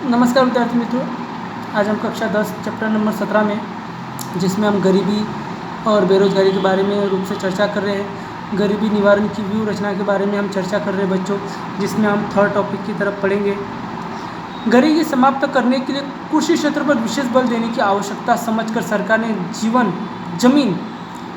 नमस्कार विद्यार्थी मित्रों। आज हम कक्षा 10 चैप्टर नंबर 17 में, जिसमें हम गरीबी और बेरोजगारी के बारे में रूप से चर्चा कर रहे हैं। गरीबी निवारण की व्यूह रचना के बारे में हम चर्चा कर रहे हैं बच्चों, जिसमें हम थर्ड टॉपिक की तरफ पढ़ेंगे। गरीबी समाप्त करने के लिए कृषि क्षेत्र पर विशेष बल देने की आवश्यकता समझकर सरकार ने जमीन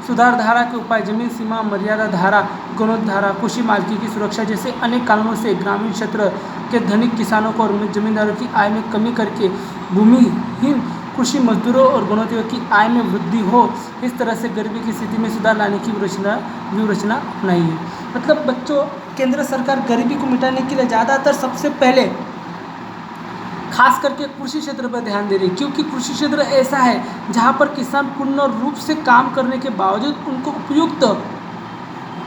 सुधार धारा के उपाय, जमीन सीमा मर्यादा धारा, गणोत धारा, कृषि मालिकी की सुरक्षा जैसे अनेक कानूनों से ग्रामीण क्षेत्र के धनिक किसानों को और जमींदारों की आय में कमी करके भूमिहीन कृषि मजदूरों और गणोतियों की आय में वृद्धि हो, इस तरह से गरीबी की स्थिति में सुधार लाने की व्यूह रचना अपनाई है। मतलब बच्चों, केंद्र सरकार गरीबी को मिटाने के लिए ज़्यादातर सबसे पहले खास करके कृषि क्षेत्र पर ध्यान दे रही है, क्योंकि कृषि क्षेत्र ऐसा है जहां पर किसान पूर्ण रूप से काम करने के बावजूद उनको उपयुक्त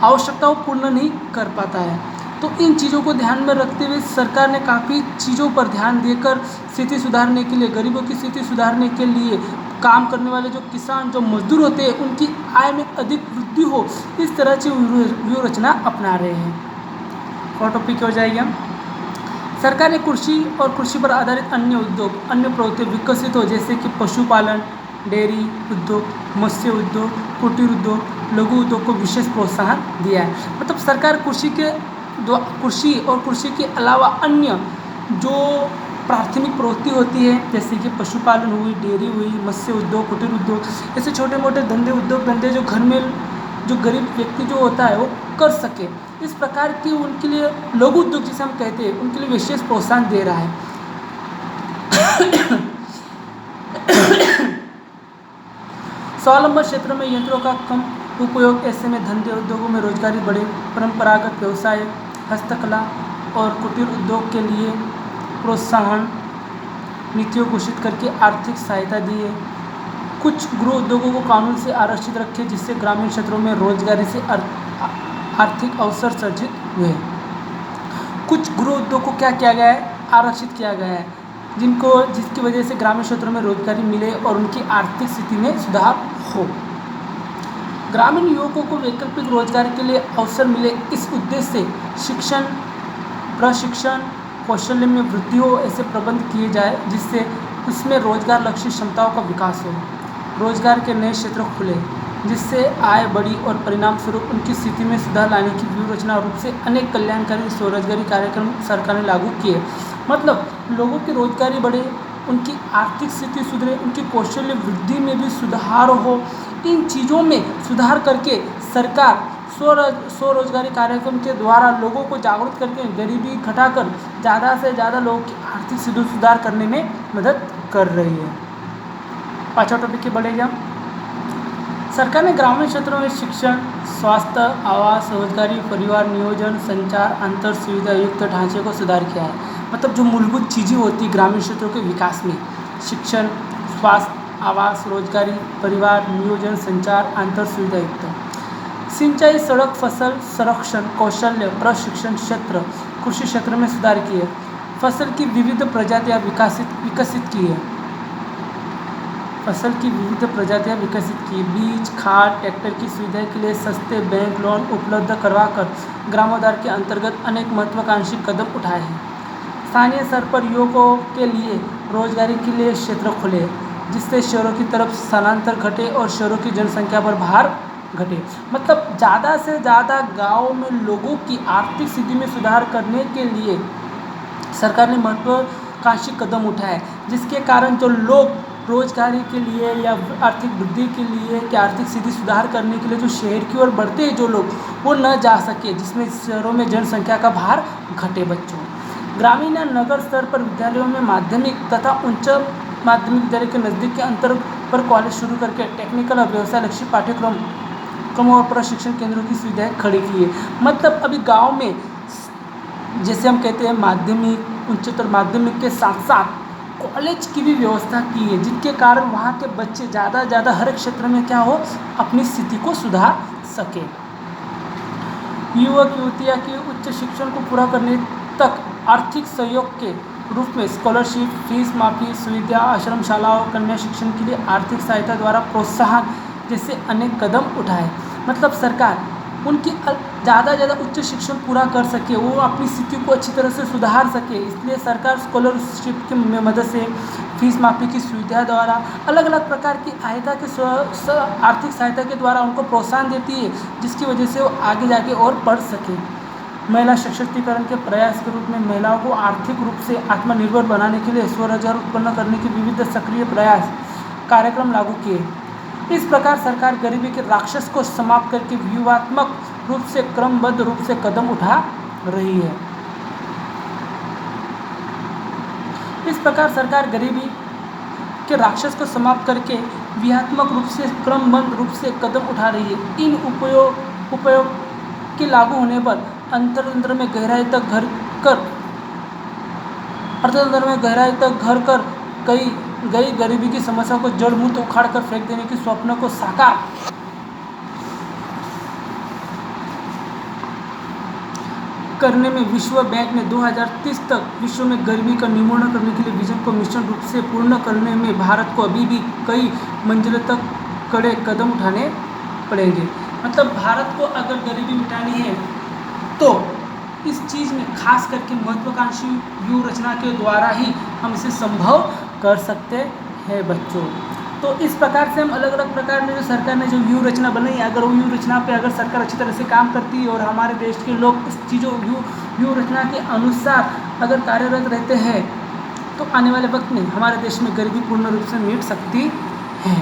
आवश्यकताओं पूर्ण नहीं कर पाता है। तो इन चीज़ों को ध्यान में रखते हुए सरकार ने काफ़ी चीज़ों पर ध्यान देकर स्थिति सुधारने के लिए, गरीबों की स्थिति सुधारने के लिए, काम करने वाले जो किसान, जो मजदूर होते हैं, उनकी आय में अधिक वृद्धि हो, इस तरह की व्यूह रचना अपना रहे हैं। और टॉपिक हो जाएगा, सरकार ने कृषि और कृषि पर आधारित अन्य उद्योग, अन्य प्रवृत्ति विकसित हो, जैसे कि पशुपालन, डेयरी उद्योग, मत्स्य उद्योग, कुटीर उद्योग, लघु उद्योग को विशेष प्रोत्साहन दिया है। मतलब सरकार कृषि और कृषि के अलावा अन्य जो प्राथमिक प्रवृत्ति होती है, जैसे कि पशुपालन हुई, डेयरी हुई, मत्स्य उद्योग, कुटीर उद्योग, ऐसे छोटे मोटे धंधे जो घर में जो गरीब व्यक्ति जो होता है वो कर सके, इस प्रकार की उनके लिए लघु उद्योग जिसे हम कहते हैं, उनके लिए विशेष प्रोत्साहन दे रहा है। स्वावलंबन क्षेत्रों में यंत्रों का कम उपयोग, ऐसे में धंधे उद्योगों में रोजगारी बढ़े, परंपरागत व्यवसाय, हस्तकला और कुटीर उद्योग के लिए प्रोत्साहन नीतियों घोषित करके आर्थिक सहायता दी है। कुछ गृह उद्योगों को कानून से आरक्षित रखे, जिससे ग्रामीण क्षेत्रों में रोजगारी से आर्थिक अवसर सर्जित हुए। कुछ गृह उद्योग को क्या किया गया है, आरक्षित किया गया है, जिसकी वजह से ग्रामीण क्षेत्रों में रोजगारी मिले और उनकी आर्थिक स्थिति में सुधार हो। ग्रामीण युवकों को वैकल्पिक रोजगार के लिए अवसर मिले, इस उद्देश्य से शिक्षण, प्रशिक्षण, कौशल्य में वृद्धि हो, ऐसे प्रबंध किए जाए जिससे उसमें रोजगार लक्षित क्षमताओं का विकास हो, रोजगार के नए क्षेत्र खुले, जिससे आय बढ़ी और परिणाम स्वरूप उनकी स्थिति में सुधार लाने की व्यूह रचना रूप से अनेक कल्याणकारी स्वरोजगारी कार्यक्रम सरकार ने लागू किए। मतलब लोगों की रोजगारी बढ़े, उनकी आर्थिक स्थिति सुधरे, उनकी कौशल्य वृद्धि में भी सुधार हो, इन चीज़ों में सुधार करके सरकार स्वरोजगारी कार्यक्रम के द्वारा लोगों को जागरूक करके गरीबी घटाकर ज़्यादा से ज़्यादा लोगों की आर्थिक स्थिति सुधार करने में मदद कर रही है। पाँचवा टॉपिक की बढ़ेगा, सरकार ने ग्रामीण क्षेत्रों में शिक्षण, स्वास्थ्य, आवास, रोजगारी, परिवार नियोजन, संचार, अंतर सुविधा युक्त ढांचे को सुधार किया है। मतलब जो मूलभूत चीज़ें होती ग्रामीण क्षेत्रों के विकास में, शिक्षण, स्वास्थ्य, आवास, रोजगारी, परिवार नियोजन, संचार, अंतर सुविधा युक्त, सिंचाई, सड़क, फसल संरक्षण, कौशल्य प्रशिक्षण क्षेत्र, कृषि क्षेत्र में सुधार किए, फसल की विविध प्रजातियाँ विकसित की है, बीज, खाद, ट्रैक्टर की सुविधा के लिए सस्ते बैंक लोन उपलब्ध करवाकर ग्रामोद्धार के अंतर्गत अनेक महत्वाकांक्षी कदम उठाए हैं। स्थानीय स्तर पर युवकों के लिए रोजगारी के लिए क्षेत्र खुले, जिससे शहरों की तरफ स्थानांतर घटे और शहरों की जनसंख्या पर भार घटे। मतलब ज़्यादा से ज़्यादा गाँव में लोगों की आर्थिक स्थिति में सुधार करने के लिए सरकार ने महत्वाकांक्षी कदम उठाए, जिसके कारण जो लोग रोजगारी के लिए या आर्थिक वृद्धि के लिए, कि आर्थिक स्थिति सुधार करने के लिए जो शहर की ओर बढ़ते हैं जो लोग, वो न जा सके, जिसमें शहरों में जनसंख्या का भार घटे। बच्चों, ग्रामीण या नगर स्तर पर विद्यालयों में माध्यमिक तथा उच्च माध्यमिक विद्यालय के नज़दीक के अंतर पर कॉलेज शुरू करके टेक्निकल और व्यवसाय लक्षी पाठ्यक्रमों और प्रशिक्षण केंद्रों की सुविधाएँ खड़ी की है। मतलब अभी गाँव में जैसे हम कहते हैं माध्यमिक, उच्चतर माध्यमिक के साथ साथ कॉलेज की भी व्यवस्था की है, जिनके कारण वहाँ के बच्चे ज़्यादा से ज़्यादा हर क्षेत्र में क्या हो, अपनी स्थिति को सुधार सके। युवक युवतियाँ की उच्च शिक्षण को पूरा करने तक आर्थिक सहयोग के रूप में स्कॉलरशिप, फीस माफी सुविधा, आश्रमशालाओं, कन्या शिक्षण के लिए आर्थिक सहायता द्वारा प्रोत्साहन जैसे अनेक कदम उठाए। मतलब सरकार उनकी ज़्यादा से ज़्यादा उच्च शिक्षण पूरा कर सके, वो अपनी स्थिति को अच्छी तरह से सुधार सके। इसलिए सरकार स्कॉलरशिप की मदद से, फीस माफ़ी की सुविधा द्वारा, अलग अलग प्रकार की सहायता के आर्थिक सहायता के द्वारा उनको प्रोत्साहन देती है, जिसकी वजह से वो आगे जाके और पढ़ सकें। महिला सशक्तिकरण के प्रयास के रूप में महिलाओं को आर्थिक रूप से आत्मनिर्भर बनाने के लिए स्वरोजगार उत्पन्न करने के विविध सक्रिय प्रयास कार्यक्रम लागू किए। इस प्रकार सरकार गरीबी के राक्षस को समाप्त करके व्यूहात्मक रूप से, क्रमबद्ध रूप से कदम उठा रही है। इस प्रकार सरकार गरीबी के राक्षस को समाप्त करके व्यूहात्मक रूप से, क्रमबद्ध रूप से कदम उठा रही है। इन उपयोग के लागू होने पर अंतरतंत्र में गहराई तक घर कर गई गरीबी की समस्या को जड़ मूल उखाड़ कर फेंक देने के स्वप्न को साकार करने में विश्व बैंक ने 2030 तक विश्व में गरीबी का निर्मूलन करने के लिए विजन को मिशन रूप से पूर्ण करने में भारत को अभी भी कई मंजिलों तक कड़े कदम उठाने पड़ेंगे। मतलब भारत को अगर गरीबी मिटानी है तो इस चीज़ में खास करके महत्वाकांक्षी व्यूह रचना के द्वारा ही हम इसे संभव कर सकते हैं बच्चों। तो इस प्रकार से हम अलग अलग प्रकार में जो सरकार ने जो व्यूह रचना बनाई, अगर वो व्यूह रचना पे अगर सरकार अच्छी तरह से काम करती है और हमारे देश के लोग इस चीज़ों व्यूह रचना के अनुसार अगर कार्यरत रहते हैं तो आने वाले वक्त में हमारे देश में गरीबी पूर्ण रूप से मिट सकती है।